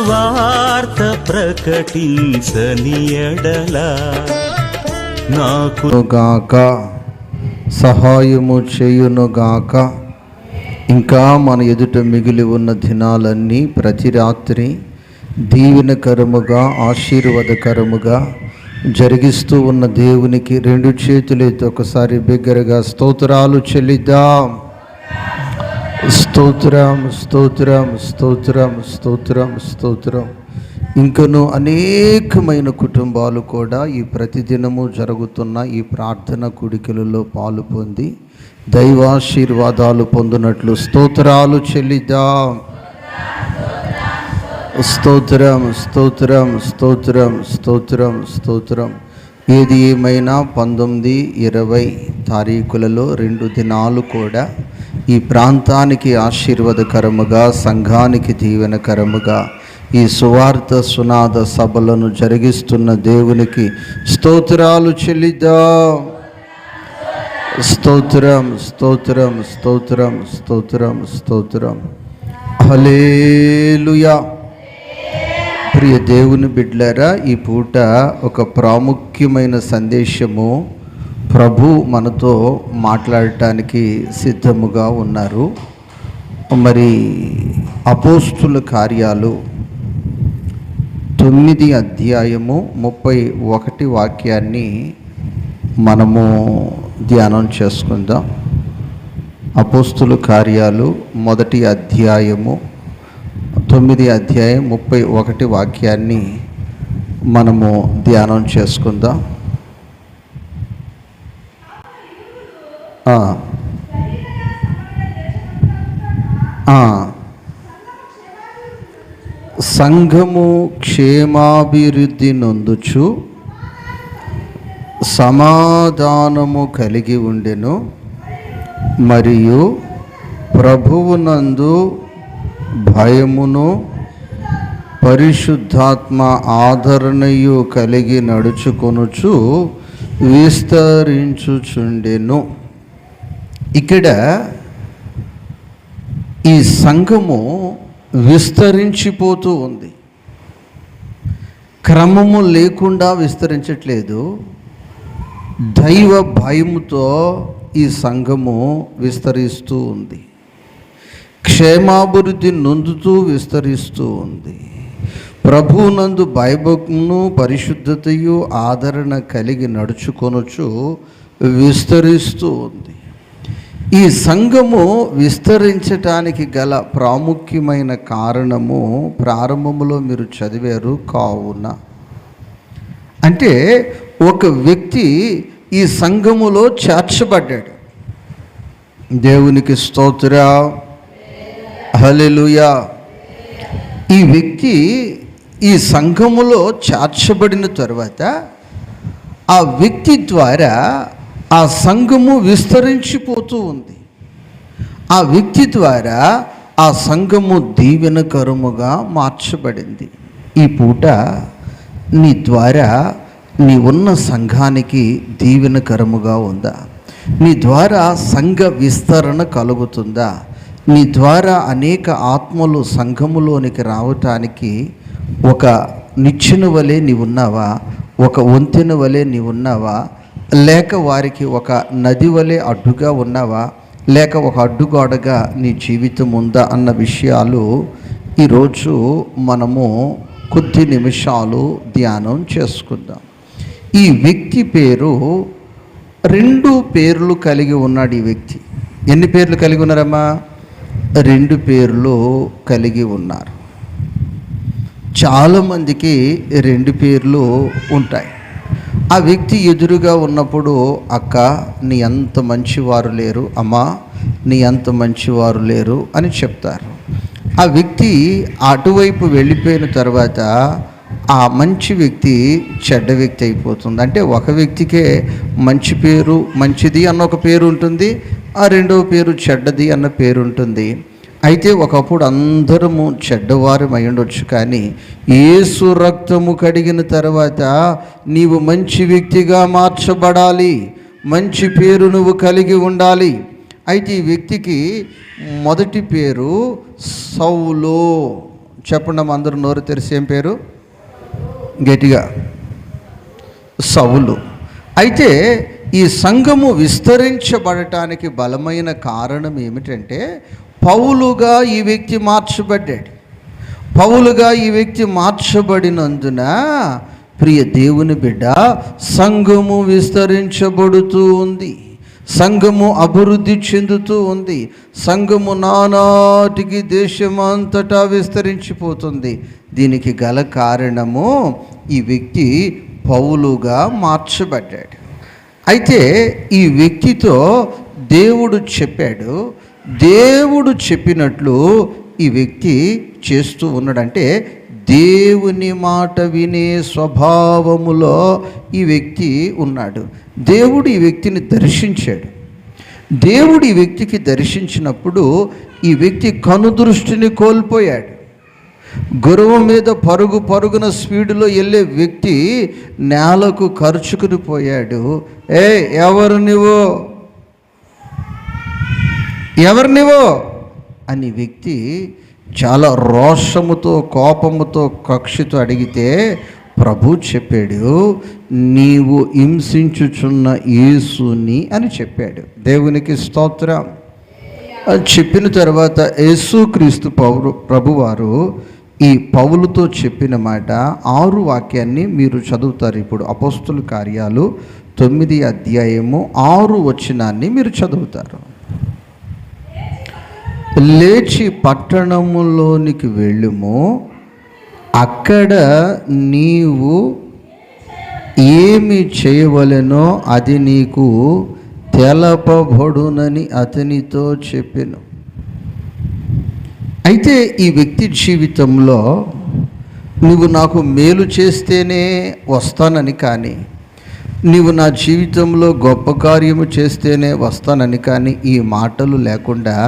సువార్త ప్రకటించని ఎడల నాకు గాక సహాయము చేయునుగాక. ఇంకా మన ఎదుట మిగిలి ఉన్న దినాలన్నీ ప్రతి రాత్రి దీవెనకరముగా ఆశీర్వాదకరముగా జరిగిస్తూ ఉన్న దేవునికి రెండు చేతులైతే ఒకసారి బిగ్గరగా స్తోత్రాలు చెల్లిద్దాం. స్తోత్రం స్తోత్రం స్తోత్రం స్తోత్రం స్తోత్రం. ఇంకను అనేకమైన కుటుంబాలు కూడా ఈ ప్రతిదినము జరుగుతున్న ఈ ప్రార్థన కూడికలలో పాలు పొంది దైవాశీర్వాదాలు పొందినట్లు స్తోత్రాలు చెల్లిద్దాం. స్తోత్రం స్తోత్రం స్తోత్రం స్తోత్రం స్తోత్రం. ఏది ఏమైనా 19, 20 తారీఖులలో 2 దినాలు కూడా ఈ ప్రాంతానికి ఆశీర్వాదకరముగా, సంఘానికి దీవెనకరముగా ఈ సువార్త సునాద సభలను జరిగిస్తున్న దేవునికి స్తోత్రాలు చెల్లిద్దాం. స్తోత్రం స్తోత్రం స్తోత్రం స్తోత్రం స్తోత్రం. హల్లెలూయా. ప్రియ దేవుని బిడ్డలారా, ఈ పూట ఒక ప్రాముఖ్యమైన సందేశము ప్రభు మనతో మాట్లాడటానికి సిద్ధముగా ఉన్నారు. మరి అపోస్తుల కార్యాలు 9 అధ్యాయము 31 వాక్యాన్ని మనము ధ్యానం చేసుకుందాం. అపోస్తుల కార్యాలు 1 అధ్యాయము 9 అధ్యాయం 31 వాక్యాన్ని మనము ధ్యానం చేసుకుందాం. సంఘము క్షేమాభివృద్ధి నొందుచు సమాధానము కలిగి ఉండెను, మరియు ప్రభువునందు భయమును పరిశుద్ధాత్మ ఆదరణయు కలిగి నడుచుకొనుచు విస్తరించుచుండెను. ఇక్కడ ఈ సంఘము విస్తరించిపోతూ ఉంది. క్రమము లేకుండా విస్తరించట్లేదు. దైవ భయముతో ఈ సంఘము విస్తరిస్తూ ఉంది. క్షేమాభివృద్ధి నొందుతూ విస్తరిస్తూ ఉంది. ప్రభువునందు భయభక్తును పరిశుద్ధతయు ఆదరణ కలిగి నడుచుకొనుచు విస్తరిస్తూ ఉంది. ఈ సంఘము విస్తరించటానికి గల ప్రాముఖ్యమైన కారణము ప్రారంభంలో మీరు చదివారు. కావున అంటే ఒక వ్యక్తి ఈ సంఘములో చేర్చబడ్డాడు. దేవునికి స్తోత్రం, హల్లెలూయా. ఈ వ్యక్తి ఈ సంఘములో చేర్చబడిన తరువాత ఆ వ్యక్తి ద్వారా ఆ సంఘము విస్తరించిపోతూ ఉంది. ఆ వ్యక్తి ద్వారా ఆ సంఘము దీవెనకరముగా మార్చబడింది. ఈ పూట నీ ద్వారా నీ ఉన్న సంఘానికి దీవెనకరముగా ఉందా? నీ ద్వారా సంఘ విస్తరణ కలుగుతుందా? నీ ద్వారా అనేక ఆత్మలు సంఘములోనికి రావటానికి ఒక నిచ్చెన వలె నీవున్నావా? ఒక వంతెన వలె నీవున్నావా? లేక వారికి ఒక నది వలె అడ్డుగా ఉన్నావా? లేక ఒక అడ్డుగోడగా నీ జీవితం ఉందా అన్న విషయాలు ఈరోజు మనము కొద్ది నిమిషాలు ధ్యానం చేసుకుందాం. ఈ వ్యక్తి పేరు 2 పేర్లు కలిగి ఉన్నాడు. ఈ వ్యక్తి ఎన్ని పేర్లు కలిగి ఉన్నారమ్మా? 2 పేర్లు కలిగి ఉన్నారు. చాలామందికి 2 పేర్లు ఉంటాయి. ఆ వ్యక్తి ఎదురుగా ఉన్నప్పుడు, అక్క నీ అంత మంచివారు లేరు, అమ్మా నీ అంత మంచివారు లేరు అని చెప్తారు. ఆ వ్యక్తి అటువైపు వెళ్ళిపోయిన తర్వాత ఆ మంచి వ్యక్తి చెడ్డ వ్యక్తి అయిపోతుంది. అంటే ఒక వ్యక్తికే మంచి పేరు, మంచిది అన్న ఒక పేరు ఉంటుంది, ఆ రెండవ పేరు చెడ్డది అన్న పేరు ఉంటుంది. అయితే ఒకప్పుడు అందరము చెడ్డవారం అయి ఉండొచ్చు, కానీ యేసు రక్తము కడిగిన తర్వాత నీవు మంచి వ్యక్తిగా మార్చబడాలి, మంచి పేరు నువ్వు కలిగి ఉండాలి. అయితే ఈ వ్యక్తికి మొదటి పేరు సౌలు. చెప్పండి అమ్మ, అందరూ నోరు తెరిచి ఏం పేరు? గట్టిగా, సౌలు. అయితే ఈ సంఘము విస్తరించబడటానికి బలమైన కారణం ఏమిటంటే, పౌలుగా ఈ వ్యక్తి మార్చబడ్డాడు. పౌలుగా ఈ వ్యక్తి మార్చబడినందున ప్రియ దేవుని బిడ్డ, సంఘము విస్తరించబడుతూ ఉంది, సంఘము అభివృద్ధి చెందుతూ ఉంది, సంఘము నానాటికి దేశమంతటా విస్తరించిపోతుంది. దీనికి గల కారణము ఈ వ్యక్తి పౌలుగా మార్చబడ్డాడు. అయితే ఈ వ్యక్తితో దేవుడు చెప్పాడు, దేవుడు చెప్పినట్లు ఈ వ్యక్తి చేస్తూ ఉన్నాడంటే దేవుని మాట వినే స్వభావములో ఈ వ్యక్తి ఉన్నాడు. దేవుడు ఈ వ్యక్తిని దర్శించాడు. దేవుడు ఈ వ్యక్తికి దర్శించినప్పుడు ఈ వ్యక్తి కనుదృష్టిని కోల్పోయాడు. గుర్రం మీద పరుగున స్పీడులో వెళ్ళే వ్యక్తి నేలకు ఖర్చుకుని పోయాడు. ఎవరు నువ్వు అని వ్యక్తి చాలా రోషముతో, కోపముతో, కక్షతో అడిగితే ప్రభు చెప్పాడు, నీవు హింసించుచున్న యేసుని అని చెప్పాడు. దేవునికి స్తోత్రం. చెప్పిన తర్వాత యేసుక్రీస్తు ప్రభువారు ఈ పౌలుతో చెప్పిన మాట 6 వాక్యాన్ని మీరు చదువుతారు. ఇప్పుడు అపోస్తుల కార్యాలు 9 అధ్యాయము 6 వచనాన్ని మీరు చదువుతారు. లేచి పట్టణములోనికి వెళ్ళుము, అక్కడ నీవు ఏమి చేయవలెనో అది నీకు తెలపబడునని అతనితో చెప్పెను. అయితే ఈ వ్యక్తి జీవితంలో నువ్వు నాకు మేలు చేస్తేనే వస్తానని కానీ, నీవు నా జీవితంలో గొప్ప కార్యము చేస్తేనే వస్తానని కానీ ఈ మాటలు లేకుండా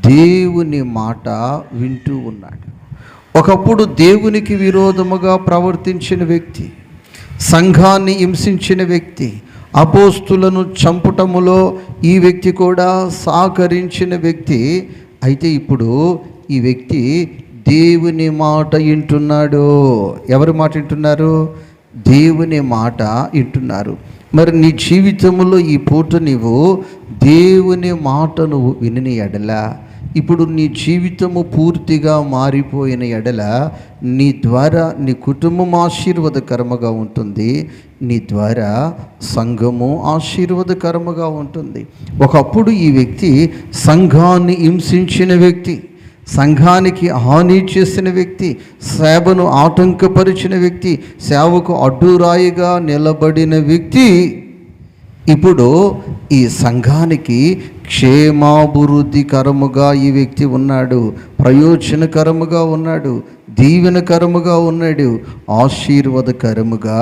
దేవుని మాట వింటూ ఉన్నాడు. ఒకప్పుడు దేవునికి విరోధముగా ప్రవర్తించిన వ్యక్తి, సంఘాన్ని హింసించిన వ్యక్తి, అపోస్తులను చంపటములో ఈ వ్యక్తి కూడా సహకరించిన వ్యక్తి. అయితే ఇప్పుడు ఈ వ్యక్తి దేవుని మాట వింటున్నాడు. ఎవరి మాట వింటున్నారు? దేవుని మాట వింటున్నారు. మరి నీ జీవితంలో ఈ పూట నీవు దేవుని మాట నువ్వు విని ఎడల, ఇప్పుడు నీ జీవితము పూర్తిగా మారిపోయిన ఎడల నీ ద్వారా నీ కుటుంబం ఆశీర్వాదకరముగా ఉంటుంది, నీ ద్వారా సంఘము ఆశీర్వాదకరముగా ఉంటుంది. ఒకప్పుడు ఈ వ్యక్తి సంఘాన్ని హింసించిన వ్యక్తి, సంఘానికి హాని చేసిన వ్యక్తి, సేవను ఆటంకపరిచిన వ్యక్తి, సేవకు అడ్డురాయిగా నిలబడిన వ్యక్తి ఇప్పుడు ఈ సంఘానికి క్షేమాభివృద్ధికరముగా ఈ వ్యక్తి ఉన్నాడు, ప్రయోజనకరముగా ఉన్నాడు, దీవెనకరముగా ఉన్నాడు, ఆశీర్వాదకరముగా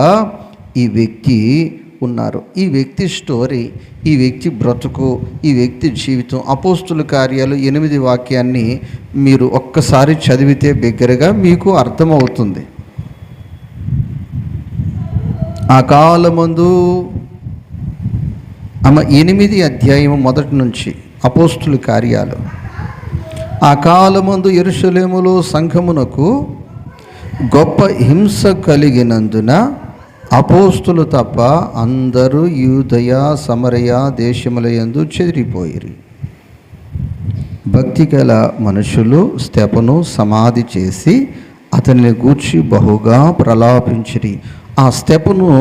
ఈ వ్యక్తి ఉన్నారు. ఈ వ్యక్తి స్టోరీ, ఈ వ్యక్తి బ్రతుకు, ఈ వ్యక్తి జీవితం అపోస్తుల కార్యాలు 8 వాక్యాన్ని మీరు ఒక్కసారి చదివితే బిగ్గరగా మీకు అర్థమవుతుంది. ఆ కాలమందు 8 అధ్యాయం 1 నుంచి అపోస్తుల కార్యాలు. ఆ కాలమందు యెరూషలేములో సంఘమునకు గొప్ప హింస కలిగినందున అపోస్తులు తప్ప అందరూ యూదయ సమరయ దేశములయందు చెదిరిపోయిరి. భక్తి గల మనుషులు స్తెఫను సమాధి చేసి అతనిని గూర్చి బహుగా ప్రలాపించిరి. ఆ స్తెఫను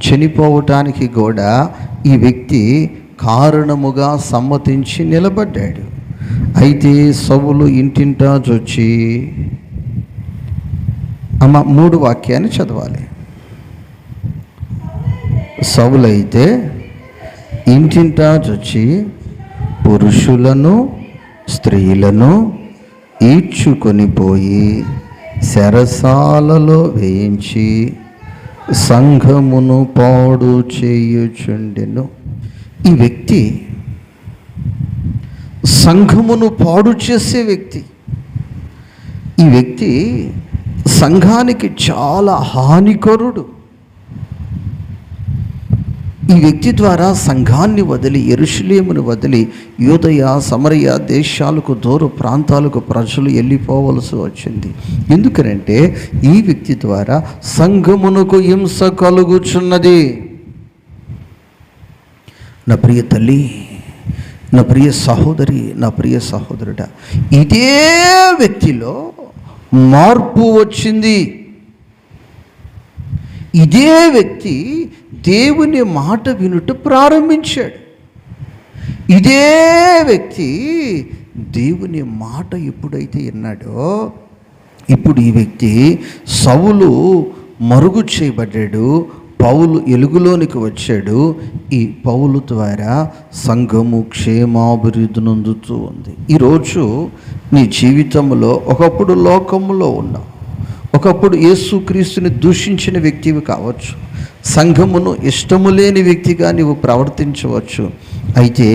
చనిపోవటానికి కూడా ఈ వ్యక్తి కారణముగా సమ్మతించి నిలబడ్డాడు. అయితే సౌలు ఇంటింటా జొచ్చి 3 వాక్యాన్ని చదవాలి. సౌలైతే ఇంటింటా జొచ్చి పురుషులను స్త్రీలను ఈడ్చుకొని పోయి చెరసాలలో వేయించి సంఘమును పాడు చేయుచుండెను. ఈ వ్యక్తి సంఘమును పాడు చేసే వ్యక్తి. ఈ వ్యక్తి సంఘానికి చాలా హానికరుడు. ఈ వ్యక్తి ద్వారా సంఘాన్ని వదిలి, యెరూషలేమును వదిలి యూదయ సమరయ దేశాలకు, దూర ప్రాంతాలకు ప్రజలు వెళ్ళిపోవలసి వచ్చింది. ఎందుకనంటే ఈ వ్యక్తి ద్వారా సంఘమునకు హింస కలుగుచున్నది. నా ప్రియ తల్లి, నా ప్రియ సహోదరి, నా ప్రియ సహోదరుడా, ఇదే వ్యక్తిలో మార్పు వచ్చింది. ఇదే వ్యక్తి దేవుని మాట వినుట ప్రారంభించాడు. ఇదే వ్యక్తి దేవుని మాట ఎప్పుడైతే విన్నాడో, ఇప్పుడు ఈ వ్యక్తి సౌలు మరుగు చేయబడ్డాడు, పౌలు ఎలుగులోనికి వచ్చాడు. ఈ పౌలు ద్వారా సంఘము క్షేమాభివృద్ధి నొందుతూ ఉంది. ఈరోజు నీ జీవితంలో ఒకప్పుడు లోకములో ఉన్నావు, ఒకప్పుడు యేసుక్రీస్తుని దూషించిన వ్యక్తివి కావచ్చు, సంఘమును ఇష్టము లేని వ్యక్తిగా నీవు ప్రవర్తించవచ్చు. అయితే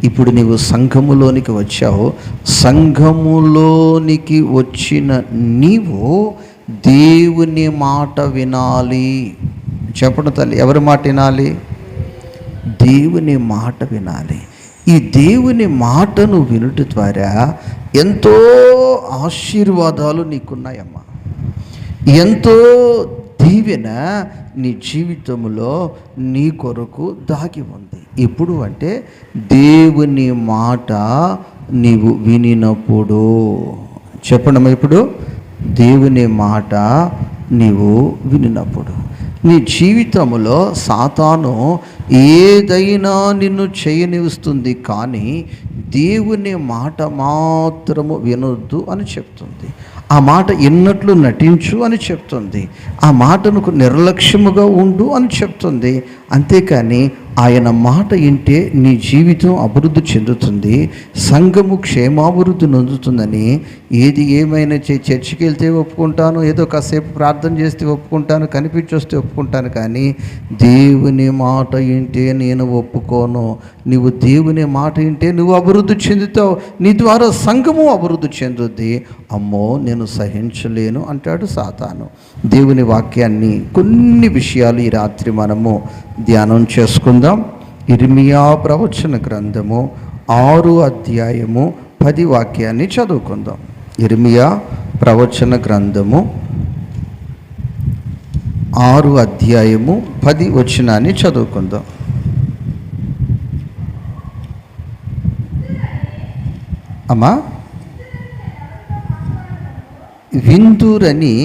ఇప్పుడు నీవు సంఘములోనికి వచ్చావు. సంఘములోనికి వచ్చిన నీవు దేవుని మాట వినాలి. చెప్పండి తల్లి, ఎవరి మాట వినాలి? దేవుని మాట వినాలి. ఈ దేవుని మాటను వినుట ద్వారా ఎంతో ఆశీర్వాదాలు నీకున్నాయమ్మా. ఎంతో దీవెన నీ జీవితంలో నీ కొరకు దాగి ఉంది. ఎప్పుడు అంటే దేవుని మాట నీవు వినినప్పుడు. చెప్పండి, ఇప్పుడు దేవుని మాట నీవు వినినప్పుడు నీ జీవితంలో సాతాను ఏదైనా నిన్ను చేయనిస్తుంది, కానీ దేవుని మాట మాత్రము వినొద్దు అని చెప్తుంది. ఆ మాట ఎన్నట్లు నటించు అని చెప్తుంది. ఆ మాటను నిర్లక్ష్యముగా ఉండు అని చెప్తుంది. అంతేకాని ఆయన మాట వింటే నీ జీవితం అభివృద్ధి చెందుతుంది, సంఘము క్షేమాభివృద్ధి నొందుతుందని. ఏది ఏమైనా చర్చికి వెళ్తే ఒప్పుకుంటాను, ఏదో కాసేపు ప్రార్థన చేస్తే ఒప్పుకుంటాను, కనిపించొస్తే ఒప్పుకుంటాను, కానీ దేవుని మాట వింటే నేను ఒప్పుకోను. నువ్వు దేవుని మాట వింటే నువ్వు అభివృద్ధి చెందుతావు, నీ ద్వారా సంఘము అభివృద్ధి చెందుద్ది. అమ్మో నేను సహించలేను అంటాడు సాతాను. దేవుని వాక్యాన్ని కొన్ని విషయాలు ఈ రాత్రి మనము ధ్యానం చేసుకుందాం. ఇర్మియా ప్రవచన గ్రంథము 6 అధ్యాయము 10 వాక్యాన్ని చదువుకుందాం. ఇర్మియా ప్రవచన గ్రంథము 6 అధ్యాయము 10 వచనాన్ని చదువుకుందాం. అమ్మా, విందురని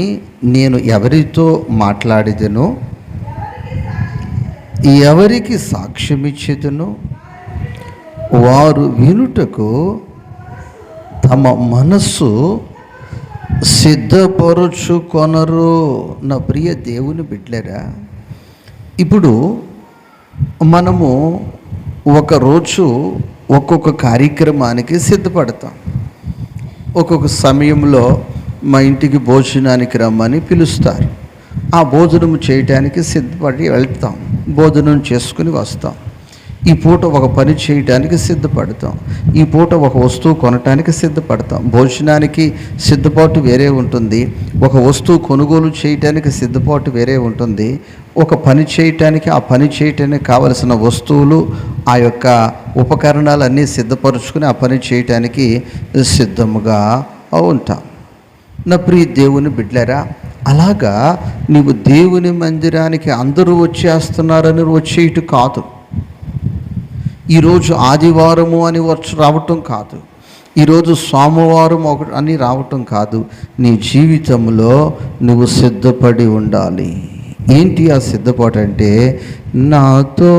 నేను ఎవరితో మాట్లాడేదనో, ఎవరికి సాక్ష్యమిచ్చేదనో వారు వినుటకు తమ మనస్సు సిద్ధపరుచుకొనరు. నా ప్రియ దేవుని బిడ్డలారా, ఇప్పుడు మనము ఒకరోజు ఒక్కొక్క కార్యక్రమానికి సిద్ధపడతాం. ఒక్కొక్క సమయంలో మా ఇంటికి భోజనానికి రమ్మని పిలుస్తారు. ఆ భోజనం చేయటానికి సిద్ధపడి వెళ్తాం, భోజనం చేసుకుని వస్తాం. ఈ పూట ఒక పని చేయడానికి సిద్ధపడతాం, ఈ పూట ఒక వస్తువు కొనటానికి సిద్ధపడతాం. భోజనానికి సిద్ధపాటు వేరే ఉంటుంది, ఒక వస్తువు కొనుగోలు చేయటానికి సిద్ధపాటు వేరే ఉంటుంది. ఒక పని చేయటానికి, ఆ పని చేయటానికి కావలసిన వస్తువులు, ఆ యొక్క ఉపకరణాలన్నీ సిద్ధపరుచుకుని ఆ పని చేయటానికి సిద్ధముగా ఉంటాం. నా ప్రియ దేవుని బిడ్డలారా, అలాగా నీవు దేవుని మందిరానికి అందరూ వచ్చేస్తున్నారని వచ్చేయటు కాదు. ఈరోజు ఆదివారము అని రావటం కాదు, ఈరోజు సోమవారం అని రావటం కాదు. నీ జీవితంలో నువ్వు సిద్ధపడి ఉండాలి. ఏంటి ఆ సిద్ధపాటు అంటే, నాతో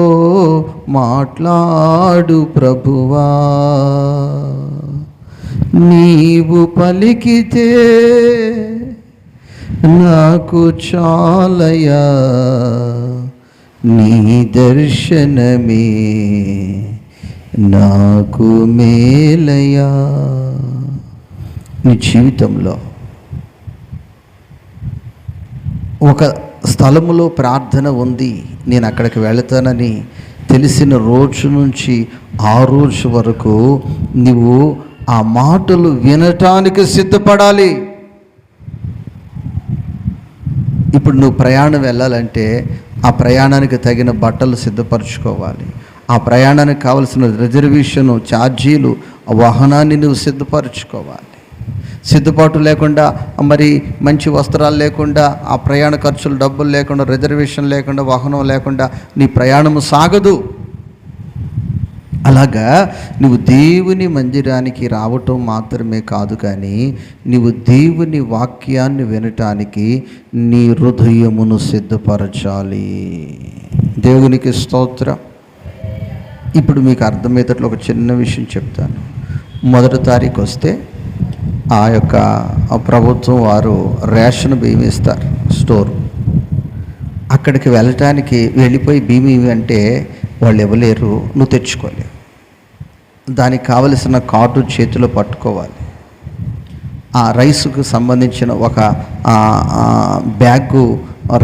మాట్లాడు ప్రభువా, నీవు పలికితే నాకు చాలయా, నీ దర్శనమే నాకు మేలయా. నీ జీవితంలో ఒక స్థలములో ప్రార్థన ఉంది, నేను అక్కడికి వెళతానని తెలిసిన రోజు నుంచి ఆ రోజు వరకు నువ్వు ఆ మాటలు వినటానికి సిద్ధపడాలి. ఇప్పుడు నువ్వు ప్రయాణం వెళ్ళాలంటే ఆ ప్రయాణానికి తగిన బట్టలు సిద్ధపరచుకోవాలి. ఆ ప్రయాణానికి కావలసిన రిజర్వేషను, ఛార్జీలు, ఆ వాహనాన్ని నువ్వు సిద్ధపరచుకోవాలి. సిద్ధపాటు లేకుండా, మరి మంచి వస్త్రాలు లేకుండా, ఆ ప్రయాణ ఖర్చులు డబ్బులు లేకుండా, రిజర్వేషన్ లేకుండా, వాహనం లేకుండా నీ ప్రయాణము సాగదు. అలాగా నువ్వు దేవుని మందిరానికి రావటం మాత్రమే కాదు, కానీ నీవు దేవుని వాక్యాన్ని వినటానికి నీ హృదయమును సిద్ధపరచాలి. దేవునికి స్తోత్రం. ఇప్పుడు మీకు అర్థమయ్యేటట్లు ఒక చిన్న విషయం చెప్తాను. 1వ తారీఖు వస్తే ఆ యొక్క ప్రభుత్వం వారు రేషన్ బియ్యం ఇస్తారు, స్టోర్. అక్కడికి వెళ్ళిపోయి బియ్యం ఇవి అంటే వాళ్ళు ఇవ్వలేరు, నువ్వు తెచ్చుకోలేవు. దానికి కావలసిన కార్డు చేతిలో పట్టుకోవాలి. ఆ రైస్కు సంబంధించిన ఒక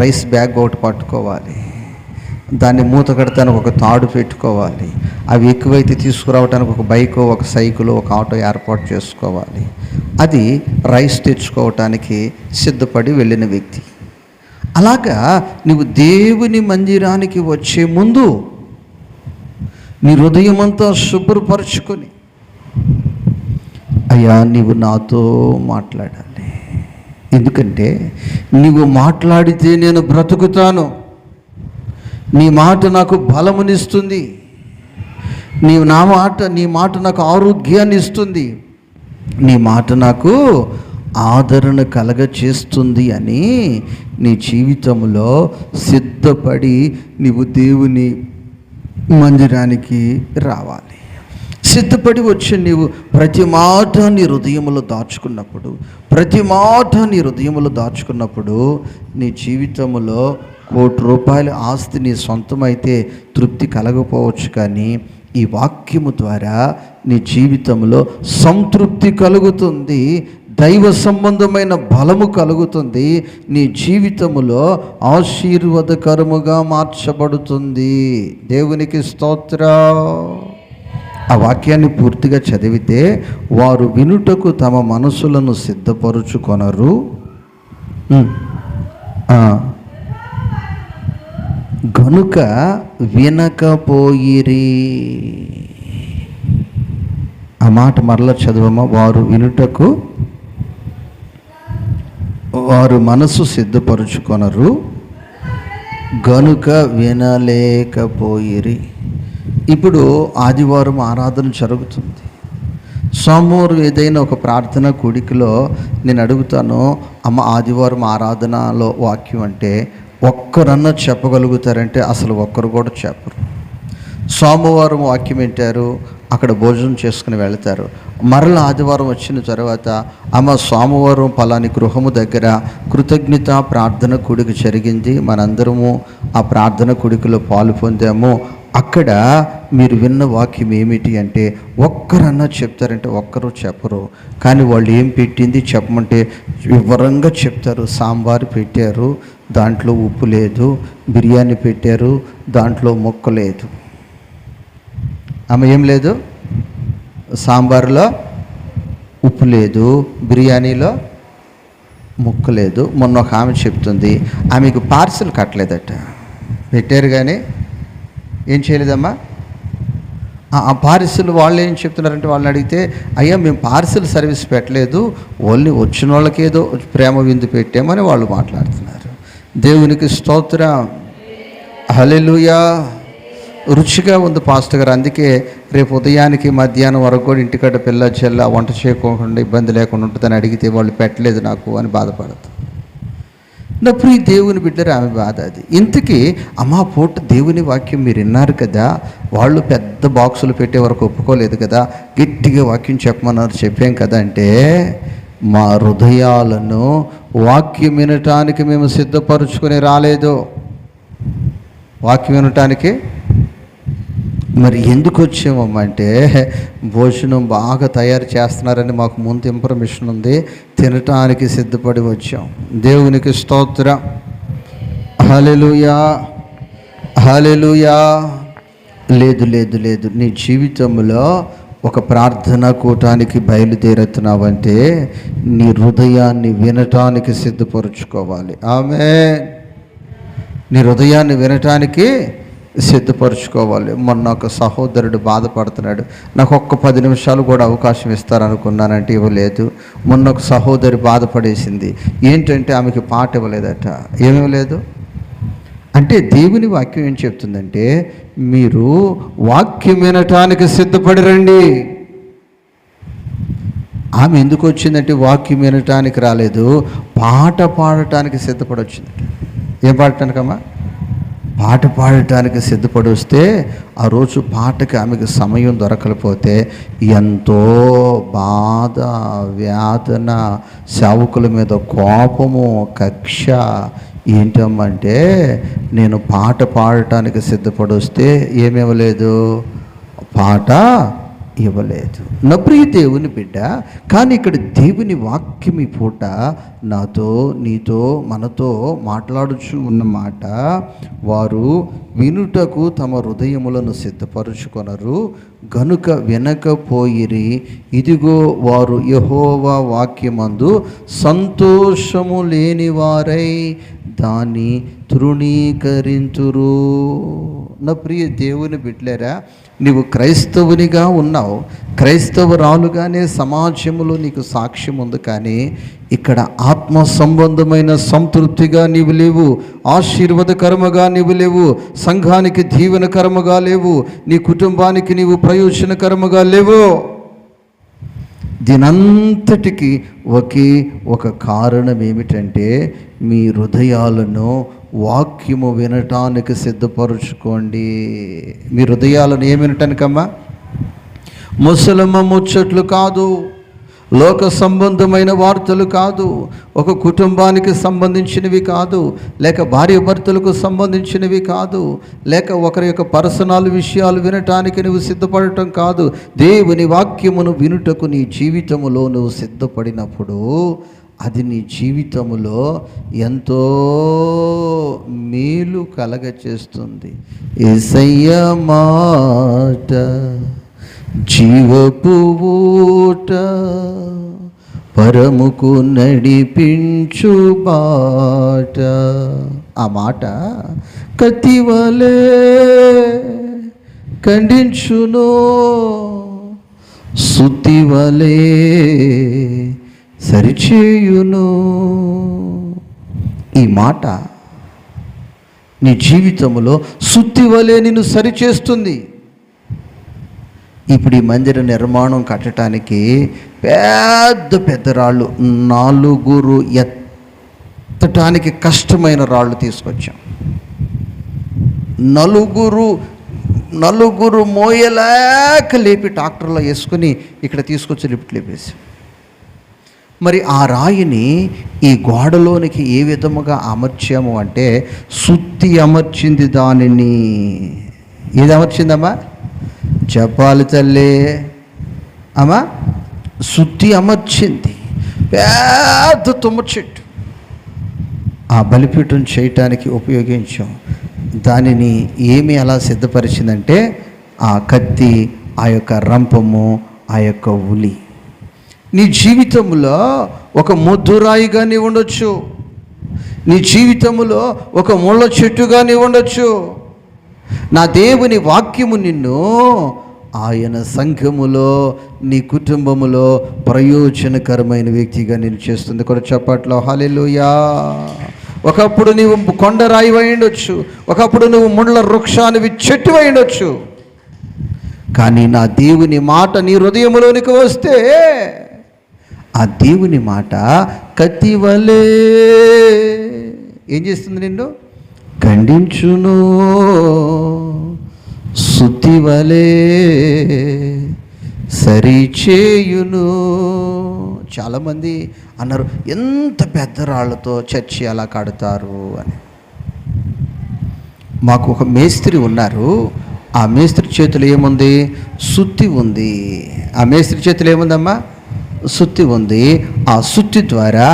రైస్ బ్యాగ్ ఒకటి పట్టుకోవాలి. దాన్ని మూత కడతానికి ఒక తాడు పెట్టుకోవాలి. అవి ఎక్కువైతే తీసుకురావడానికి ఒక బైక్, ఒక సైకిల్, ఒక ఆటో ఏర్పాటు చేసుకోవాలి. అది రైస్ తెచ్చుకోవటానికి సిద్ధపడి వెళ్ళిన వ్యక్తి. అలాగా నువ్వు దేవుని మందిరానికి వచ్చే ముందు నీ హృదయమంతా శుభ్రపరచుకొని, అయ్యా నీవు నాతో మాట్లాడాలి, ఎందుకంటే నీవు మాట్లాడితే నేను బ్రతుకుతాను, నీ మాట నాకు బలమునిస్తుంది, నీ మాట నాకు ఆరోగ్యాన్ని ఇస్తుంది, నీ మాట నాకు ఆదరణ కలగచేస్తుంది అని నీ జీవితంలో సిద్ధపడి నీవు దేవుని మందిరానికి రావాలి. సిద్ధపడి వచ్చి నీవు ప్రతి మాట నీ హృదయములో దాచుకున్నప్పుడు నీ జీవితంలో ₹1,00,00,000 ఆస్తి నీ సొంతమైతే తృప్తి కలగపోవచ్చు, కానీ ఈ వాక్యము ద్వారా నీ జీవితంలో సంతృప్తి కలుగుతుంది, దైవ సంబంధమైన బలము కలుగుతుంది, నీ జీవితములో ఆశీర్వాదకరముగా మార్చబడుతుంది. దేవునికి స్తోత్రం. ఆ వాక్యాన్ని పూర్తిగా చదివితే, వారు వినుటకు తమ మనసులను సిద్ధపరుచుకొనరు, గనుక వినకపోయిరి. ఆ మాట మరలా చదవమా. వారు మనసు సిద్ధపరుచుకొనరు, గనుక వినలేకపోయిరి. ఇప్పుడు ఆదివారం ఆరాధన జరుగుతుంది. సోమవారం ఏదైనా ఒక ప్రార్థన కూడికలో నేను అడుగుతాను, అమ్మ ఆదివారం ఆరాధనలో వాక్యం అంటే ఒక్కరన్నా చెప్పగలుగుతారంటే అసలు ఒక్కరు కూడా చెప్పరు. సోమవారం వాక్యం వింటారు, అక్కడ భోజనం చేసుకుని వెళతారు. మరల ఆదివారం వచ్చిన తర్వాత, అమ్మ సోమవారం పలాని గృహము దగ్గర కృతజ్ఞత ప్రార్థన కూడిక జరిగింది, మనందరము ఆ ప్రార్థన కూడికలో పాలు పొందాము, అక్కడ మీరు విన్న వాక్యం ఏమిటి అంటే ఒక్కరన్నా చెప్తారంటే ఒక్కరు చెప్పరు. కానీ వాళ్ళు ఏం పెట్టింది చెప్పమంటే వివరంగా చెప్తారు. సాంబారు పెట్టారు, దాంట్లో ఉప్పు లేదు, బిర్యానీ పెట్టారు, దాంట్లో ముక్క లేదు. ఆమె ఏం లేదు, సాంబార్లో ఉప్పు లేదు, బిర్యానీలో ముక్క లేదు. మొన్న ఒక ఆమె చెప్తుంది, ఆమెకు పార్సిల్ కట్టలేదట, పెట్టారు కానీ ఏం చేయలేదమ్మా. ఆ పార్సిల్ వాళ్ళు ఏం చెప్తున్నారంటే, వాళ్ళని అడిగితే, అయ్యా మేము పార్సిల్ సర్వీస్ పెట్టలేదు, ఓన్లీ వచ్చిన వాళ్ళకేదో ప్రేమ విందు పెట్టామని వాళ్ళు మాట్లాడుతున్నారు. దేవునికి స్తోత్రం, హల్లెలూయా. రుచిగా ఉంది పాస్టర్ గారు, అందుకే రేపు ఉదయానికి మధ్యాహ్నం వరకు కూడా ఇంటికాడ పిల్ల చెల్ల వంట చేయకుండా ఇబ్బంది లేకుండా ఉంటుందని అడిగితే వాళ్ళు పెట్టలేదు నాకు అని బాధపడతారు. నా ప్రియ దేవుని బిడ్డరు, ఆమె బాధ అది. ఇంతకీ అమ్మా పూట దేవుని వాక్యం మీరు విన్నారు కదా, వాళ్ళు పెద్ద బాక్సులు పెట్టే వరకు ఒప్పుకోలేదు కదా, గట్టిగా వాక్యం చెప్పమన్నారు, చెప్పాం కదా అంటే, మా హృదయాలను వాక్యం వినటానికి మేము సిద్ధపరుచుకొని రాలేదు. వాక్యం వినటానికి మరి ఎందుకు వచ్చామమ్మంటే, భోజనం బాగా తయారు చేస్తున్నారని మాకు ముందు ఇన్ఫర్మేషన్ ఉంది, తినటానికి సిద్ధపడి వచ్చాం. దేవునికి స్తోత్రం, హల్లెలూయా, హల్లెలూయా. లేదు లేదు లేదు, నీ జీవితంలో ఒక ప్రార్థనా కూటానికి బయలుదేరుతున్నావంటే నీ హృదయాన్ని వినటానికి సిద్ధపరుచుకోవాలి. ఆమేన్. నీ హృదయాన్ని వినటానికి సిద్ధపరచుకోవాలి. మొన్న ఒక సహోదరుడు బాధపడుతున్నాడు, నాకు ఒక్క 10 నిమిషాలు కూడా అవకాశం ఇస్తారనుకున్నానంటే ఇవ్వలేదు. మొన్న ఒక సహోదరి బాధపడేసింది. ఏంటంటే ఆమెకి పాట ఇవ్వలేదట. ఏమివ్వలేదు అంటే దేవుని వాక్యం ఏం చెప్తుందంటే, మీరు వాక్యం వినటానికి సిద్ధపడి రండి. ఆమె ఎందుకు వచ్చిందంటే వాక్యం వినటానికి రాలేదు, పాట పాడటానికి సిద్ధపడి వచ్చిందట. ఏం పాడటానికమ్మా? పాట పాడటానికి సిద్ధపడి వస్తే ఆ రోజు పాటకి ఆమెకు సమయం దొరకకపోతే ఎంతో బాధ, వేదన, సేవకుల మీద కోపము, కక్ష. ఏంటమ్మంటే, నేను పాట పాడటానికి సిద్ధపడి వస్తే ఏమివ్వలేదు, పాట ఇవ్వలేదు. నా ప్రియ దేవుని బిడ్డ, కానీ ఇక్కడ దేవుని వాక్యం ఈ పూట నాతో, నీతో, మనతో మాట్లాడుచు ఉన్న మాట, వారు వినుటకు తమ హృదయములను సిద్ధపరుచుకొనరు గనుక వినకపోయిరి. ఇదిగో వారు యెహోవా వాక్యమందు సంతోషము లేనివారై దాన్ని తృణీకరించురు. నా ప్రియ దేవుని బిడ్డలారా, నీవు క్రైస్తవునిగా ఉన్నావు, క్రైస్తవురాలుగానే సమాజంలో నీకు సాక్ష్యం ఉంది. కానీ ఇక్కడ ఆత్మ సంబంధమైన సంతృప్తిగా నీవు లేవు, ఆశీర్వాదకరముగా నీవు లేవు, సంఘానికి దీవెనకరముగా లేవు, నీ కుటుంబానికి నీవు ప్రయోజనకరముగా లేవు. దీనంతటికి ఒకే ఒక కారణం ఏమిటంటే, మీ హృదయాలను వాక్యము వినటానికి సిద్ధపరుచుకోండి. మీ హృదయాలను ఏమి వినటానికమ్మా? ముసలమ్మ ముచ్చట్లు కాదు, లోక సంబంధమైన వార్తలు కాదు, ఒక కుటుంబానికి సంబంధించినవి కాదు, లేక భార్య భర్తలకు సంబంధించినవి కాదు, లేక ఒకరి యొక్క పర్సనల్ విషయాలు వినటానికి నువ్వు సిద్ధపడటం కాదు. దేవుని వాక్యమును వినుటకు నీ జీవితములో నువ్వు సిద్ధపడినప్పుడు అది నీ జీవితములో ఎంతో మేలు కలగచేస్తుంది. యేసయ్య మాట జీవపు ఊట, పరముకు నడిపించు బాట. ఆ మాట కత్తివలే ఖండించును, సుత్తివలే సరిచేయును. ఈ మాట నీ జీవితంలో సుత్తి వలె నిన్ను సరిచేస్తుంది. ఇప్పుడు ఈ మందిర నిర్మాణం కట్టడానికి పెద్ద పెద్ద రాళ్ళు, 4 ఎత్తటానికి కష్టమైన రాళ్ళు తీసుకొచ్చాం. నలుగురు మోయలేక లేపి ట్రాక్టర్లో వేసుకొని ఇక్కడ తీసుకొచ్చి లిఫ్ట్ లేపేసి, మరి ఆ రాయిని ఈ గోడలోనికి ఏ విధముగా అమర్చాము అంటే, సుత్తి అమర్చింది దానిని. ఏది అమర్చిందమ్మా? చెప్పాలి తల్లి అమ్మా. సుత్తి అమర్చింది. పెద్ద తుమ్మ చెట్టు ఆ బలిపీఠం చేయటానికి ఉపయోగించాం. దానిని ఏమి అలా సిద్ధపరిచిందంటే, ఆ కత్తి, ఆ యొక్క రంపము, ఆ యొక్క ఉలి. నీ జీవితంలో ఒక మొద్దురాయిగా నీవు ఉండొచ్చు, నీ జీవితంలో ఒక ముళ్ళ చెట్టుగా నీవు ఉండొచ్చు. నా దేవుని వాక్యము నిన్ను ఆయన సంఘములో, నీ కుటుంబములో ప్రయోజనకరమైన వ్యక్తిగా నేను చేస్తుంది. కూడా చప్పట్లో హల్లెలూయా. ఒకప్పుడు నీవు కొండరాయి అయి ఉండొచ్చు, ఒకప్పుడు నువ్వు ముళ్ళ వృక్షానివి చెట్టు అయి ఉండొచ్చు. కానీ నా దేవుని మాట నీ హృదయంలోనికి వస్తే, ఆ దేవుని మాట కత్తివలే ఏం చేస్తుంది? నిన్ను ఖండించును, సుత్తివలే సరిచేయును. చాలామంది అన్నారు, ఎంత పెద్ద రాళ్లతో చర్చి అలా కడతారు అని. మాకు ఒక మేస్త్రి ఉన్నారు, ఆ మేస్త్రి చేతిలో ఏముంది? సుత్తి ఉంది. ఆ మేస్త్రి చేతిలో ఏముందమ్మా? సుత్తి ఉంది. ఆ సుత్తి ద్వారా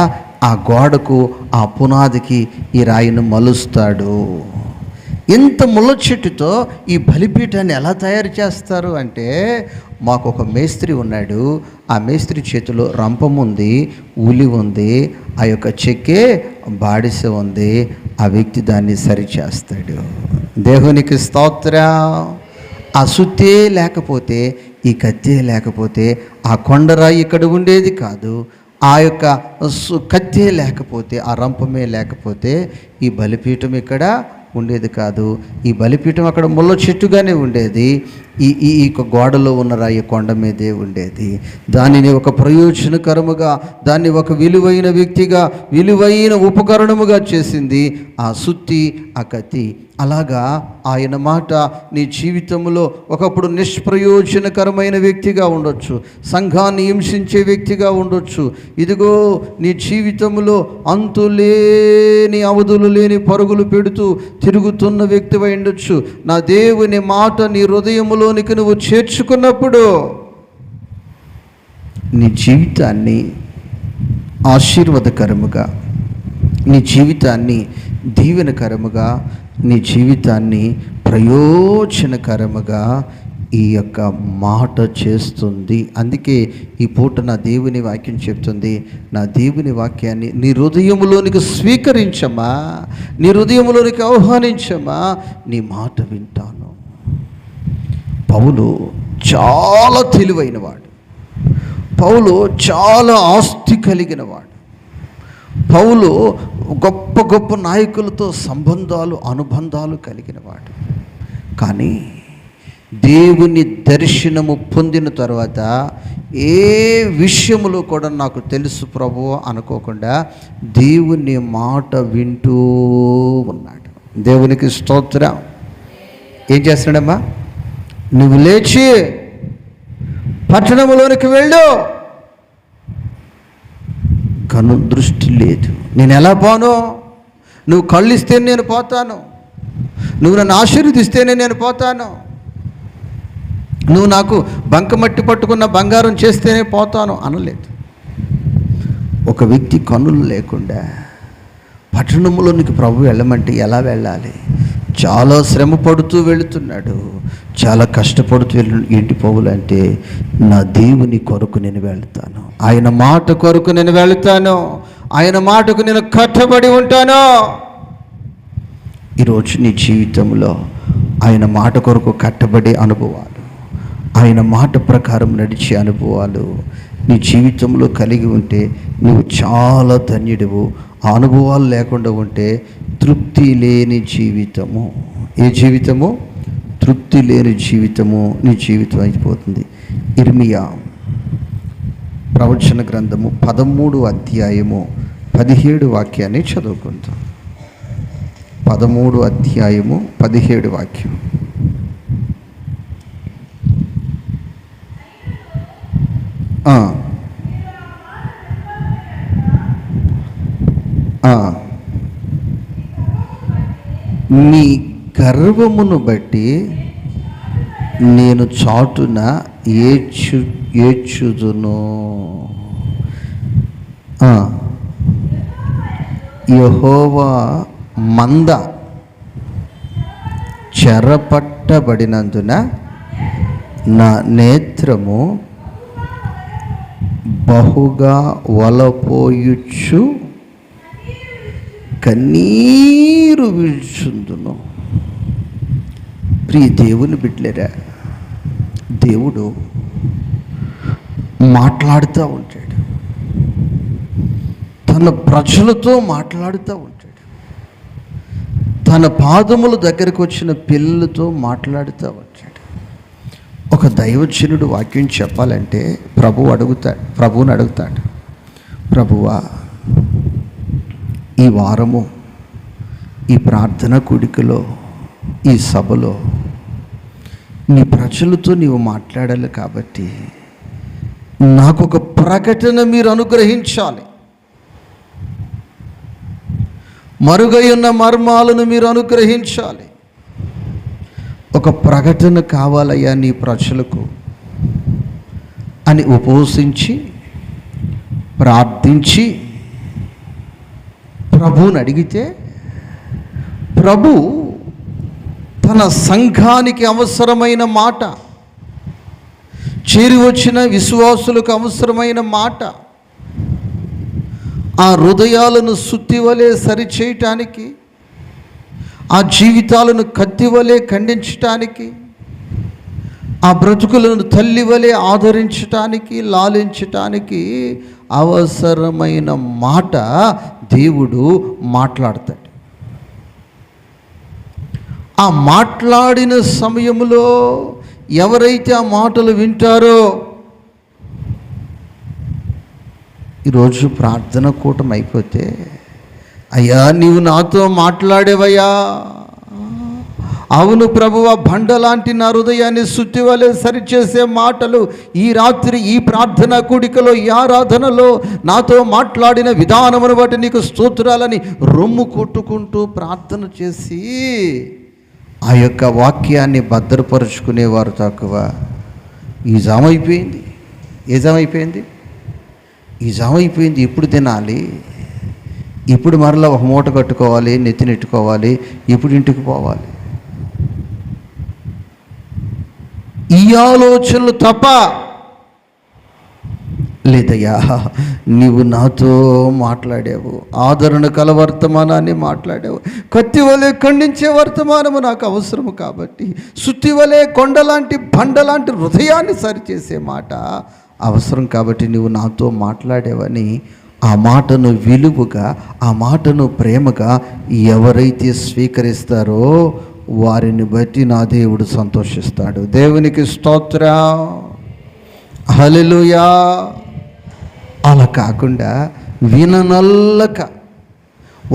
ఆ గోడకు, ఆ పునాదికి ఈ రాయిని మలుస్తాడు. ఇంత ముళ్ళ చెట్టుతో ఈ బలిపీఠాన్ని ఎలా తయారు చేస్తారు అంటే, మాకు ఒక మేస్త్రి ఉన్నాడు, ఆ మేస్త్రి చేతిలో రంపం ఉంది, ఉలి ఉంది, ఆ యొక్క చెక్కే బాడిస ఉంది, ఆ వ్యక్తి దాన్ని సరిచేస్తాడు. దేవునికి స్తోత్రం. ఆ సుత్తే లేకపోతే, ఈ కత్తే లేకపోతే ఆ కొండరాయి ఇక్కడ ఉండేది కాదు. ఆ యొక్క కత్తే లేకపోతే, ఆ రంపమే లేకపోతే ఈ బలిపీఠం ఇక్కడ ఉండేది కాదు. ఈ బలిపీఠం అక్కడ ముళ్ళ చెట్టుగానే ఉండేది. ఈ గోడలో ఉన్న రాయి కొండ మీదే ఉండేది. దానిని ఒక ప్రయోజనకరముగా, దాన్ని ఒక విలువైన వ్యక్తిగా, విలువైన ఉపకరణముగా చేసింది ఆ సుత్తి, ఆ కత్తి. అలాగా ఆయన మాట నీ జీవితంలో ఒకప్పుడు నిష్ప్రయోజనకరమైన వ్యక్తిగా ఉండొచ్చు, సంఘాన్ని హింసించే వ్యక్తిగా ఉండొచ్చు. ఇదిగో నీ జీవితంలో అంతులేని అవధులు లేని పరుగులు పెడుతూ తిరుగుతున్న వ్యక్తివై ఉండొచ్చు. నా దేవుని మాట నీ హృదయములోనికి నువ్వు చేర్చుకున్నప్పుడు నీ జీవితాన్ని ఆశీర్వాదకరముగా, నీ జీవితాన్ని దీవెనకరముగా, నీ జీవితాన్ని ప్రయోజనకరముగా ఈ యొక్క మాట చేస్తుంది. అందుకే ఈ పూట నా దేవుని వాక్యం చెప్తుంది, నా దేవుని వాక్యాన్ని నీ హృదయములోనికి స్వీకరించమా, నీ హృదయములోనికి ఆహ్వానించమా, నీ మాట వింటాను. పౌలు చాలా తెలివైనవాడు, పౌలు చాలా ఆస్తి కలిగినవాడు, పౌలు గొప్ప గొప్ప నాయకులతో సంబంధాలు, అనుబంధాలు కలిగినవాడు. కానీ దేవుని దర్శనము పొందిన తర్వాత ఏ విషయములో కూడా నాకు తెలుసు ప్రభువా అనుకోకుండా దేవుని మాట వింటూ ఉన్నాడు. దేవునికి స్తోత్రం. ఏం చేస్తున్నాడమ్మా? నువ్వు లేచి పట్టణంలోనికి వెళ్ళు. కను దృష్టి లేదు. నేను ఎలా పోను? నువ్వు కళ్ళు ఇస్తేనే నేను పోతాను, నువ్వు నన్ను ఆశీర్వదిస్తేనే నేను పోతాను, నువ్వు నాకు బంకమట్టి పట్టుకున్న బంగారం చేస్తేనే పోతాను అనలేదు. ఒక వ్యక్తి కన్నులు లేకుండా పట్టణంలోనికి ప్రభు వెళ్ళమంటే ఎలా వెళ్ళాలి? చాలా శ్రమ పడుతూ వెళుతున్నాడు, చాలా కష్టపడుతూ ఏంటి పౌలంటే, నా దేవుని కొరకు నేను వెళ్తాను, ఆయన మాట కొరకు నేను వెళ్తాను, ఆయన మాటకు నేను కట్టబడి ఉంటాను. ఈరోజు నీ జీవితంలో ఆయన మాట కొరకు కట్టబడే అనుభవాలు, ఆయన మాట ప్రకారం నడిచే అనుభవాలు నీ జీవితంలో కలిగి ఉంటే నువ్వు చాలా ధన్యుడివు. ఆ అనుభవాలు లేకుండా ఉంటే తృప్తి లేని జీవితము. ఏ జీవితము? తృప్తి లేని జీవితము నీ జీవితం అయిపోతుంది. ఇర్మియా ప్రవచన గ్రంథము 13వ అధ్యాయము 17 వాక్యాన్ని చదువుకుంటాం. 13వ అధ్యాయము 17 వాక్యం. నీ గర్వమును బట్టి నేను చాటున ఏడ్చుదును. యెహోవా మంద చెరపట్టబడినందున నా నేత్రము బహుగా వలపోయుచు కన్నీరు విడుచుందును. ప్రియ దేవుని బిడ్డలేరా, దేవుడు మాట్లాడుతూ ఉంటాడు, తన ప్రజలతో మాట్లాడుతూ ఉంటాడు, తన పాదముల దగ్గరకు వచ్చిన పిల్లలతో మాట్లాడుతూ ఉంటాడు. ఒక దైవజనుడు వాక్యం చెప్పాలంటే ప్రభువుని అడుగుతాడు, ప్రభువా, ఈ వారము ఈ ప్రార్థన కూడికలో, ఈ సభలో నీ ప్రజలతో నీవు మాట్లాడాలి కాబట్టి నాకు ఒక ప్రకటన మీరు అనుగ్రహించాలి, మరుగై ఉన్న మర్మాలను మీరు అనుగ్రహించాలి. ఒక ప్రకటన కావాలయ్యా నీ ప్రజలకు అని ఉపవసించి ప్రార్థించి ప్రభువుని అడిగితే ప్రభు తన సంఘానికి అవసరమైన మాట, చేరి వచ్చిన విశ్వాసులకు అవసరమైన మాట, ఆ హృదయాలను సుత్తివలే సరిచేయటానికి, ఆ జీవితాలను కత్తివలే ఖండించటానికి, ఆ బ్రతుకులను తల్లివలే ఆదరించటానికి, లాలించటానికి అవసరమైన మాట దేవుడు మాట్లాడతాడు. ఆ మాట్లాడిన సమయంలో ఎవరైతే ఆ మాటలు వింటారో, ఈరోజు ప్రార్థన కూటం అయిపోతే, అయ్యా నీవు నాతో మాట్లాడేవయ్యా, అవును ప్రభువా, బండలాంటి నా హృదయాన్ని సుత్తివలే సరిచేసే మాటలు ఈ రాత్రి ఈ ప్రార్థన కూడికలో, ఈ ఆరాధనలో నాతో మాట్లాడిన విధానమును బట్టి నీకు స్తోత్రాలని రొమ్ము కొట్టుకుంటూ ప్రార్థన చేసి ఆ యొక్క వాక్యాన్ని భద్రపరుచుకునేవారు తక్కువ. ఈ జామ అయిపోయింది. ఏ జామ అయిపోయింది? ఈ జామ అయిపోయింది. ఎప్పుడు తినాలి, ఇప్పుడు మరలా ఒక మూట కట్టుకోవాలి, నెత్తినెట్టుకోవాలి, ఎప్పుడు ఇంటికి పోవాలి, ఈ ఆలోచనలు తప్ప లేదయ్యా. నీవు నాతో మాట్లాడావు, ఆదరణ కల వర్తమానాన్ని మాట్లాడావు, కత్తి వలె ఖండించే వర్తమానము నాకు అవసరము కాబట్టి, సుత్తి వలె కొండలాంటి బండలాంటి హృదయాన్ని సరిచేసే మాట అవసరం కాబట్టి నీవు నాతో మాట్లాడావని ఆ మాటను విలువగా, ఆ మాటను ప్రేమగా ఎవరైతే స్వీకరిస్తారో వారిని బట్టి నా దేవుడు సంతోషిస్తాడు. దేవునికి స్తోత్రం, హల్లెలూయా. అలా కాకుండా విననల్లక,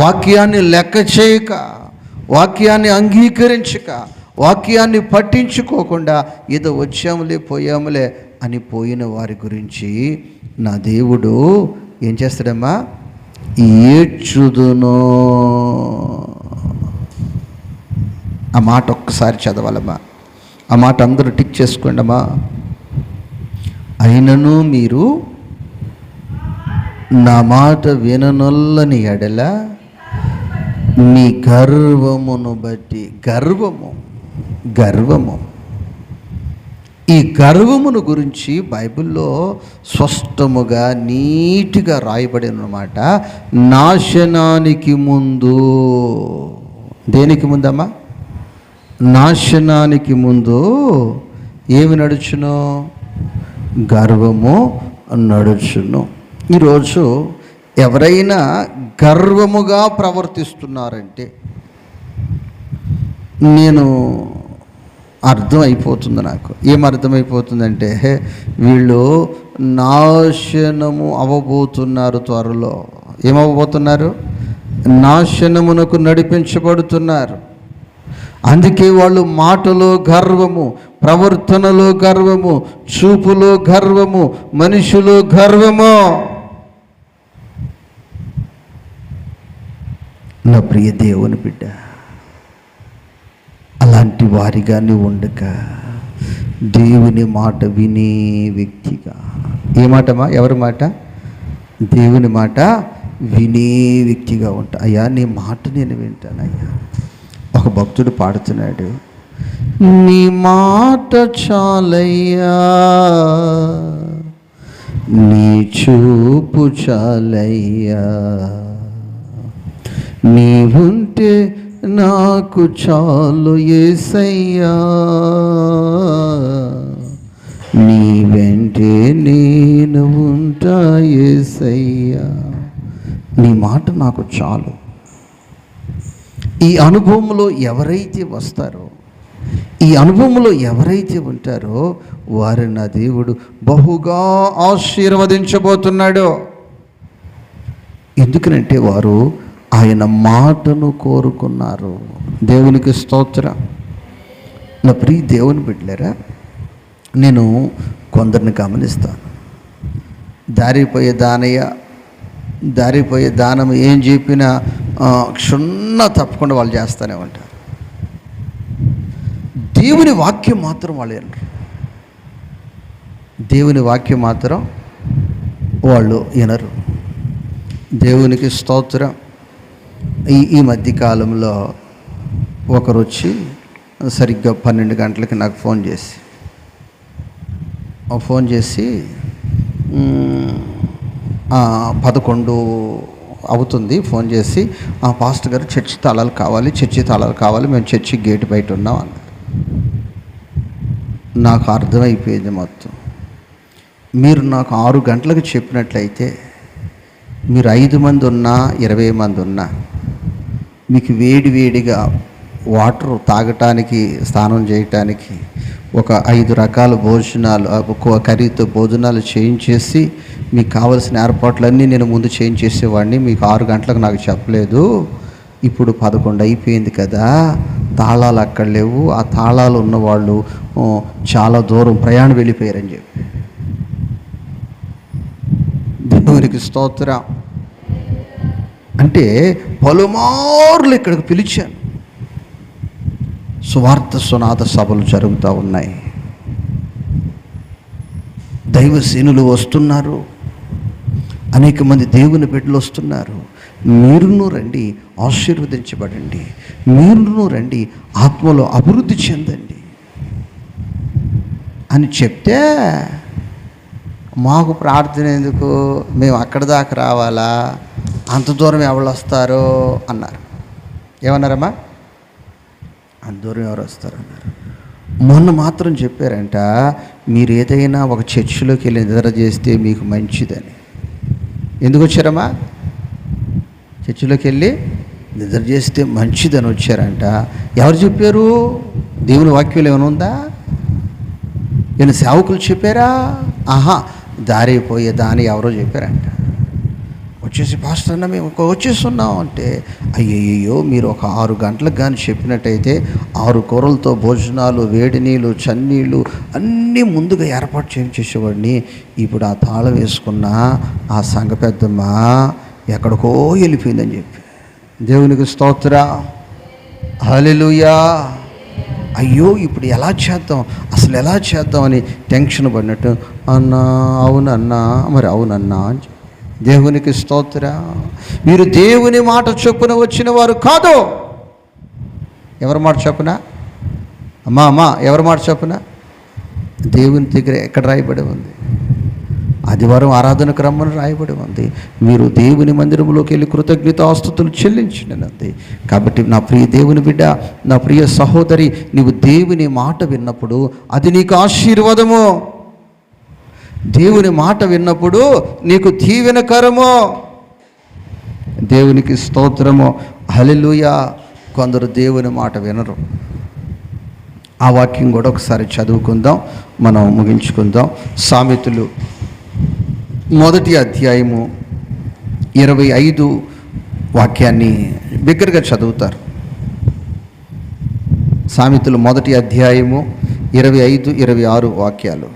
వాక్యాన్ని లెక్క చేయక, వాక్యాన్ని అంగీకరించక, వాక్యాన్ని పట్టించుకోకుండా ఏదో వచ్చాములే పోయాములే అని పోయిన వారి గురించి నా దేవుడు ఏం చేస్తాడమ్మా? ఏడ్చుదును. ఆ మాట ఒక్కసారి చదవాలమ్మా. ఆ మాట అందరూ టిక్ చేసుకోండమ్మా. అయినను మీరు నా మాట విననొల్లని ఎడల మీ గర్వమును బట్టి, గర్వము ఈ గర్వమును గురించి బైబిల్లో స్పష్టముగా నీట్గా రాయబడిన మాట. నాశనానికి ముందు, దేనికి ముందమ్మా? నాశనానికి ముందు ఏమి నడుచును? గర్వము నడుచును. ఈరోజు ఎవరైనా గర్వముగా ప్రవర్తిస్తున్నారంటే నేను అర్థమైపోతుంది నాకు. ఏం అర్థమైపోతుందంటే వీళ్ళు నాశనము అవ్వబోతున్నారు. త్వరలో ఏమవ్వబోతున్నారు? నాశనమునకు నడిపించబడుతున్నారు. అందుకే వాళ్ళు మాటలో గర్వము, ప్రవర్తనలో గర్వము, చూపులో గర్వము, మనిషిలో గర్వము. నా ప్రియ దేవుని బిడ్డ, అలాంటి వారిగా నువ్వు ఉండక దేవుని మాట వినే వ్యక్తిగా. ఏ మాటమా? ఎవరి మాట? దేవుని మాట వినే వ్యక్తిగా ఉంటా. అయ్యా నీ మాట నేను వింటానయ్యా. ఒక భక్తుడు పాడుతున్నాడు, నీ మాట చాలయ్యా, నీ చూపు చాలయ్యా, నీవుంటే నాకు చాలు యేసయ్యా, నీ వెంటే నేను ఉంటా యేసయ్యా, నీ మాట నాకు చాలు. ఈ అనుభవంలో ఎవరైతే వస్తారో, ఈ అనుభవంలో ఎవరైతే ఉంటారో వారిని నా దేవుడు బహుగా ఆశీర్వదించబోతున్నాడు. ఎందుకనంటే వారు ఆయన మాటను కోరుకున్నారు. దేవునికి స్తోత్రం. నా ప్రియ దేవుని బిడ్డలారా, నేను కొందరిని గమనిస్తాను. దారిపోయే దానం ఏం చెప్పినా క్షుణ్ణ తప్పకుండా వాళ్ళు చేస్తూనే ఉంటారు. దేవుని వాక్యం మాత్రం వాళ్ళు వినరు. దేవుని వాక్యం మాత్రం వాళ్ళు వినరు. దేవునికి స్తోత్రం. ఈ మధ్యకాలంలో ఒకరు వచ్చి సరిగ్గా 12 గంటలకి నాకు ఫోన్ చేసి 11 అవుతుంది. ఫోన్ చేసి పాస్టర్ గారు చర్చి తాళాలు కావాలి, మేము చర్చి గేటు బయట ఉన్నాం అన్నారు. నాకు అర్థమైపోయింది మొత్తం. మీరు నాకు 6 గంటలకు చెప్పినట్లయితే మీరు 5 మంది ఉన్నా 20 మంది ఉన్నా మీకు వేడిగా వాటర్ తాగటానికి, స్నానం చేయటానికి ఒక 5 రకాల భోజనాలు, కర్రీతో భోజనాలు చేయించేసి మీకు కావలసిన ఏర్పాట్లన్నీ నేను ముందు చేయించేసేవాడిని. మీకు 6 గంటలకు నాకు చెప్పలేదు. ఇప్పుడు 11 అయిపోయింది కదా, తాళాలు అక్కడ లేవు. ఆ తాళాలు ఉన్నవాళ్ళు చాలా దూరం ప్రయాణం వెళ్ళిపోయారని చెప్పి. దేవునికి స్తోత్రం. అంటే పలుమార్లు ఇక్కడికి పిలిచాను. సువార్త సునాద సభలు జరుగుతూ ఉన్నాయి. దైవసేనులు వస్తున్నారు, అనేక మంది దేవుని బిడ్డలు వస్తున్నారు. మీరును రండి, ఆశీర్వదించబడండి. మీరును రండి, ఆత్మలో అభివృద్ధి చెందండి అని చెప్తే, మాకు ప్రార్థన ఎందుకు, మేము అక్కడి దాకా రావాలా, అంత దూరం ఎవరు వస్తారో అన్నారు. ఏమన్నారమ్మా? అంత దూరం ఎవరు వస్తారన్నారు. మొన్న మాత్రం చెప్పారంట, మీరు ఏదైనా ఒక చర్చిలోకి వెళ్ళి నిద్ర చేస్తే మీకు మంచిదని. ఎందుకు వచ్చారమ్మా? చర్చిలోకి వెళ్ళి నిద్ర చేస్తే మంచిదని వచ్చారంట. ఎవరు చెప్పారు? దేవుని వాక్యం ఏమైనా ఉందా? నేను సేవకులు చెప్పారా? దారిపోయే దాని ఎవరో చెప్పారంట. వచ్చేసి పాస్టర్ అన్న మేము వచ్చేస్తున్నాం అంటే, అయ్యయ్యో మీరు ఒక 6 గంటలకు కానీ చెప్పినట్టయితే 6 కూరలతో భోజనాలు, వేడి నీళ్ళు, చన్నీళ్ళు అన్నీ ముందుగా ఏర్పాటు చేయించేసేవాడిని. ఇప్పుడు ఆ తాళం వేసుకున్న ఆ సంఘ పెద్దమ్మ ఎక్కడికో వెళ్ళిపోయిందని చెప్పి. దేవునికి స్తోత్రం, హల్లెలూయా. అయ్యో ఇప్పుడు ఎలా చేద్దాం, అసలు ఎలా చేద్దామని టెన్షన్ పడినట్టు, అన్నా అవునన్నా, మరి అవునన్నా అని. దేవునికి స్తోత్రం. మీరు దేవుని మాట చొప్పున వచ్చిన వారు కాదు. ఎవరి మాట చొప్పున? అమ్మా ఎవరి మాట చొప్పున? దేవుని దగ్గర ఎక్కడ రాయబడి ఉంది? ఆదివారం ఆరాధనకు రమ్మని రాయబడి ఉంది. మీరు దేవుని మందిరంలోకి వెళ్ళి కృతజ్ఞతాస్తుతులు చెల్లించినది. కాబట్టి నా ప్రియ దేవుని బిడ్డ, నా ప్రియ సహోదరి, నీవు దేవుని మాట విన్నప్పుడు అది నీకు ఆశీర్వాదము. దేవుని మాట విన్నప్పుడు నీకు దీవెనకరము. దేవునికి స్తోత్రము, హల్లెలూయా. కొందరు దేవుని మాట వినరు. ఆ వాక్యం కూడా ఒకసారి చదువుకుందాం, మనం ముగించుకుందాం. సామెతలు 1వ అధ్యాయము 25 వాక్యాన్ని బిగ్గరగా చదువుతారు. సామెతలు 1వ అధ్యాయము 25, 26 వాక్యాలు.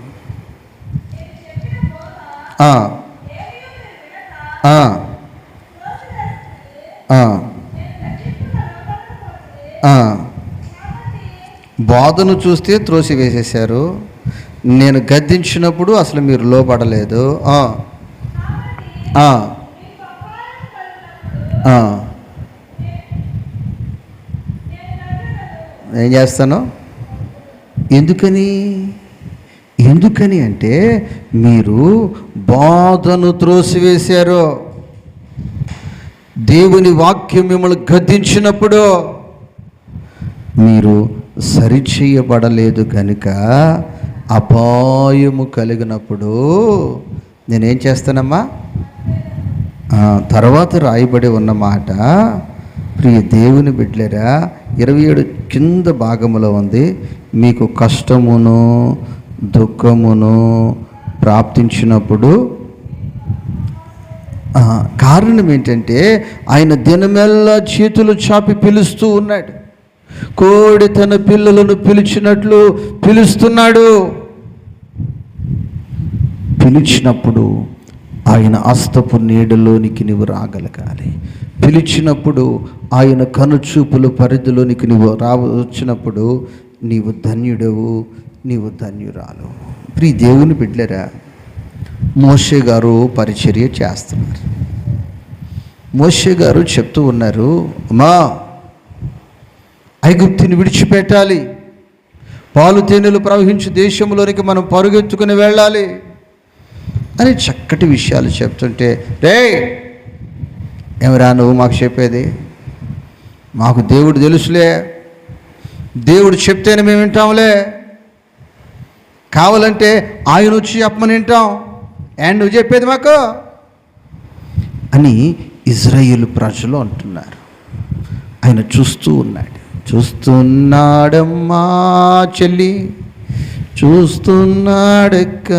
బోధను చూస్తే త్రోసి వేసేశారు. నేను గద్దించినప్పుడు అసలు మీరు లోపడలేదు. ఏం చేస్తాను? ఎందుకని అంటే మీరు బోధను త్రోసివేశారు. దేవుని వాక్యం మిమ్మల్ని గద్దించినప్పుడు మీరు సరిచేయబడలేదు కనుక అపాయము కలిగినప్పుడు నేనేం చేస్తానమ్మా? తర్వాత రాయబడి ఉన్న మాట, ప్రియ దేవుని బిడ్డలారా, 27 కింద భాగములో ఉంది, మీకు కష్టమును దుఃఖమును ప్రాప్తించినప్పుడు. కారణం ఏంటంటే ఆయన దినమెల్లా చేతులు చాపి పిలుస్తూ ఉన్నాడు. కోడి తన పిల్లలను పిలిచినట్లు పిలుస్తున్నాడు. పిలిచినప్పుడు ఆయన హస్తపు నీడలోనికి నీవు రాగలగాలి. పిలిచినప్పుడు ఆయన కనుచూపుల పరిధిలోనికి నీవు వచ్చినప్పుడు నీవు ధన్యుడవు, నీవు ధన్యురాలు. ప్రియ దేవుని బిడ్డలారా, మోషే గారు పరిచర్య చేస్తున్నారు. మోషే గారు చెప్తూ ఉన్నారు, అమ్మా ఐగుప్తుని విడిచిపెట్టాలి, పాలు తేనెలు ప్రవహించే దేశంలోనికి మనం పరుగెత్తుకుని వెళ్ళాలి అని చక్కటి విషయాలు చెప్తుంటే, రే ఏమరా నువ్వు మాకు చెప్పేది? మాకు దేవుడు తెలుసులే, దేవుడు చెప్తేనే మేము వింటాంలే, కావాలంటే ఆయన వచ్చి చెప్పమని వింటాం, అండ్ నువ్వు చెప్పేది మాకు అని ఇజ్రాయేలు ప్రజలు అంటున్నారు. ఆయన చూస్తూ ఉన్నాడు. చూస్తున్నాడమ్మా చెల్లి, చూస్తున్నాడక్క,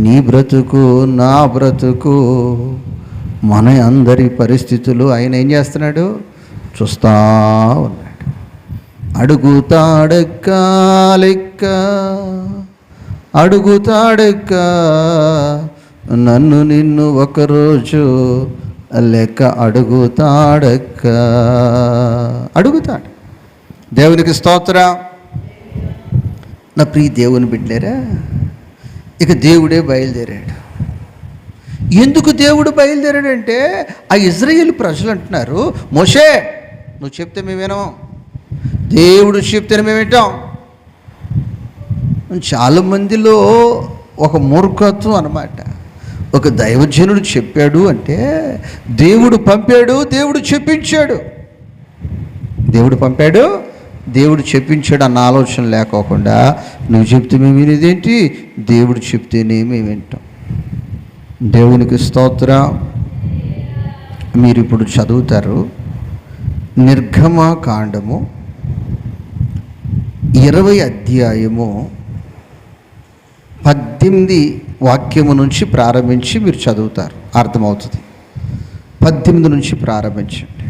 నీ బ్రతుకు నా బ్రతుకు మన అందరి పరిస్థితులు ఆయన ఏం చేస్తున్నాడు? చూస్తూ ఉన్నాడు. అడుగుతాడక్క లెక్క, అడుగుతాడక్క నన్ను నిన్ను ఒకరోజు లెక్క, అడుగుతాడక్క, అడుగుతాడు. దేవునికి స్తోత్రం. నా ప్రియ దేవుని బిడ్డలేరా, ఇక దేవుడే బయలుదేరాడు. ఎందుకు దేవుడు బయలుదేరాడంటే, ఆ ఇజ్రాయేల్ ప్రజలు అంటున్నారు, మోషే నువ్వు చెప్తే మేము వినము, దేవుడు చెప్తేనే మేము వింటాం. చాలామందిలో ఒక మూర్ఖత్వం అన్నమాట. ఒక దైవజనుడు చెప్పాడు అంటే దేవుడు పంపాడు, దేవుడు చెప్పించాడు, దేవుడు పంపాడు, దేవుడు చెప్పించాడు అన్న ఆలోచన లేకోకుండా నువ్వు చెప్తే మేము వినేదేంటి, దేవుడు చెప్తేనే మేము వింటాం. దేవునికి స్తోత్రం. మీరు ఇప్పుడు చదువుతారు నిర్గమకాండము 20 అధ్యాయము 18 వాక్యము నుంచి ప్రారంభించి మీరు చదువుతారు, అర్థమవుతుంది. 18 నుంచి ప్రారంభించండి.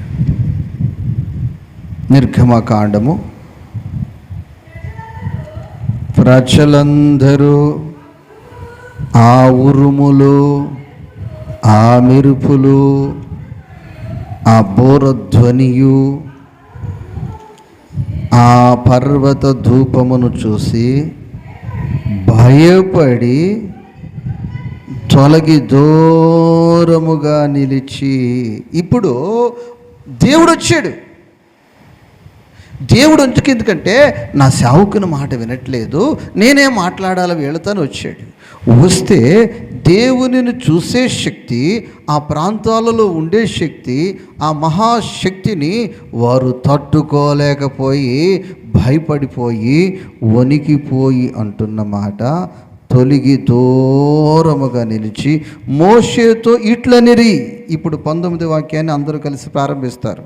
నిర్గమకాండము. ప్రజలందరూ ఆ ఉరుములు, ఆ మెరుపులు, ఆ బోరధ్వనియు, ఆ పర్వత ధూపమును చూసి భయపడి తొలగి దూరముగా నిలిచి. ఇప్పుడు దేవుడు వచ్చాడు. దేవుడు ఎందుకంటే నా సేవకుని మాట వినట్లేదు, నేనే మాట్లాడాలి వీళ్ళతోనే వచ్చాడు. వస్తే దేవునిని చూసే శక్తి, ఆ ప్రాంతాలలో ఉండే శక్తి, ఆ మహాశక్తిని వారు తట్టుకోలేకపోయి భయపడిపోయి వణికిపోయి అంటున్న మాట, తొలగి దూరముగా నిలిచి మోషేతో ఇట్లనిరి. ఇప్పుడు 19 వాక్యాన్ని అందరూ కలిసి ప్రారంభిస్తారు.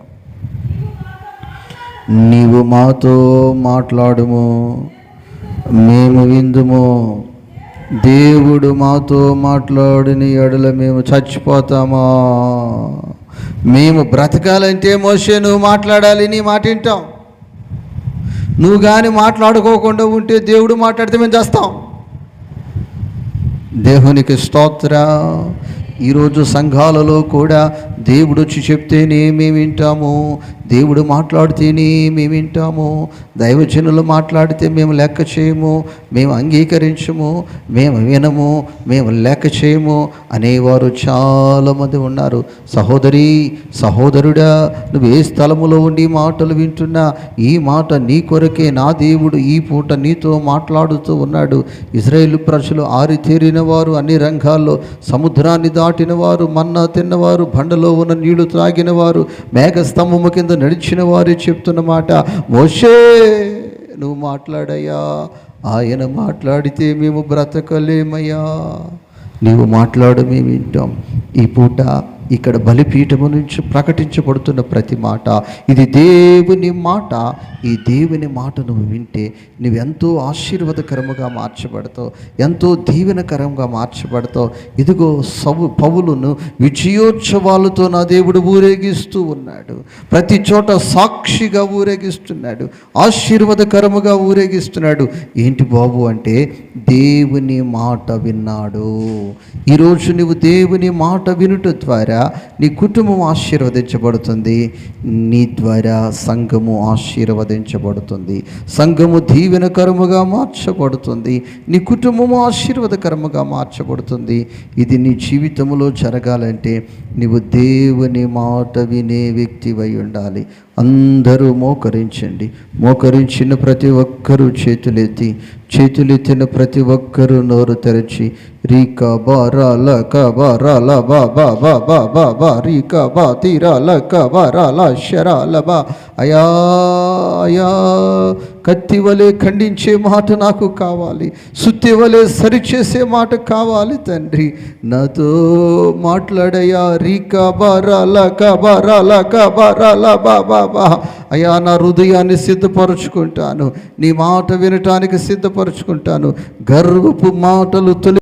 నీవు మాతో మాట్లాడుము, మేము విందుము. దేవుడు మాతో మాట్లాడిన ఎడల మేము చచ్చిపోతామా? మేము బ్రతకాలంటే మోషే నువ్వు మాట్లాడాలి, నీ మాట వింటాం. నువ్వు కానీ మాట్లాడుకోకుండా ఉంటే దేవుడు మాట్లాడితే మేము చేస్తాం. దేవునికి స్తోత్రం. ఈరోజు సంఘాలలో కూడా దేవుడు వచ్చి చెప్తేనే మేము వింటాము, దేవుడు మాట్లాడితేనే మేము వింటాము, దైవజనులు మాట్లాడితే మేము లెక్క చేయము, మేము అంగీకరించము, మేము వినము, మేము లెక్క చేయము అనేవారు చాలామంది ఉన్నారు. సహోదరి సహోదరుడా, నువ్వు ఏ స్థలములో ఉండి మాటలు వింటున్నా ఈ మాట నీ కొరకే నా దేవుడు ఈ పూట నీతో మాట్లాడుతూ ఉన్నాడు. ఇజ్రాయేలు ప్రజలు ఆరితేరిన వారు, అన్ని రంగాల్లో సముద్రాన్ని దాటిన వారు, మన్నా తిన్నవారు, బండలో ఉన్న నీళ్లు త్రాగిన వారు, మేఘస్తంభము కింద నడిచిన వారు చెప్తున్న మాట, మోషే నువ్వు మాట్లాడయ్యా, ఆయన మాట్లాడితే మేము బ్రతకలేమయ్యా, నీవు మాట్లాడు మేము వింటాం. ఈ పూట ఇక్కడ బలిపీఠము నుంచి ప్రకటించబడుతున్న ప్రతి మాట ఇది దేవుని మాట. ఈ దేవుని మాట నువ్వు వింటే నువ్వెంతో ఆశీర్వాదకరముగా మార్చబడతావు, ఎంతో దీవెనకరంగా మార్చబడతావు. ఇదిగో పౌలును విజయోత్సవాలతో నా దేవుడు ఊరేగిస్తూ ఉన్నాడు. ప్రతి చోట సాక్షిగా ఊరేగిస్తున్నాడు, ఆశీర్వాదకరముగా ఊరేగిస్తున్నాడు. ఏంటి బాబు అంటే దేవుని మాట విన్నాడు. ఈరోజు నువ్వు దేవుని మాట వినుట ద్వారా నీ కుటుంబం ఆశీర్వదించబడుతుంది, నీ ద్వారా సంఘము ఆశీర్వదించబడుతుంది, సంఘము దీవెనకరముగా మార్చబడుతుంది, నీ కుటుంబము ఆశీర్వాదకరముగా మార్చబడుతుంది. ఇది నీ జీవితంలో జరగాలంటే నీవు దేవుని మాట వినే వ్యక్తివై ఉండాలి. అందరూ మోకరించండి. మోకరించిన ప్రతి ఒక్కరూ చేతులెత్తిన ప్రతి ఒక్కరూ నోరు తెరచి రీకా బారాల కబారాల బాబా బాబా బాబా రీకా బా తీరాల కబారాల శరాల బా అయా అయా కత్తి వలె ఖండించే మాట నాకు కావాలి, సుత్తి వలె సరిచేసే మాట కావాలి తండ్రి. నాతో మాట్లాడయా రీకా బారాల కబారాల కబారాల బాబా బా. అయ్యా నా హృదయాన్ని సిద్ధపరచుకుంటాను, నీ మాట వినటానికి సిద్ధపరచుకుంటాను. గర్వపు మాటలు తొలి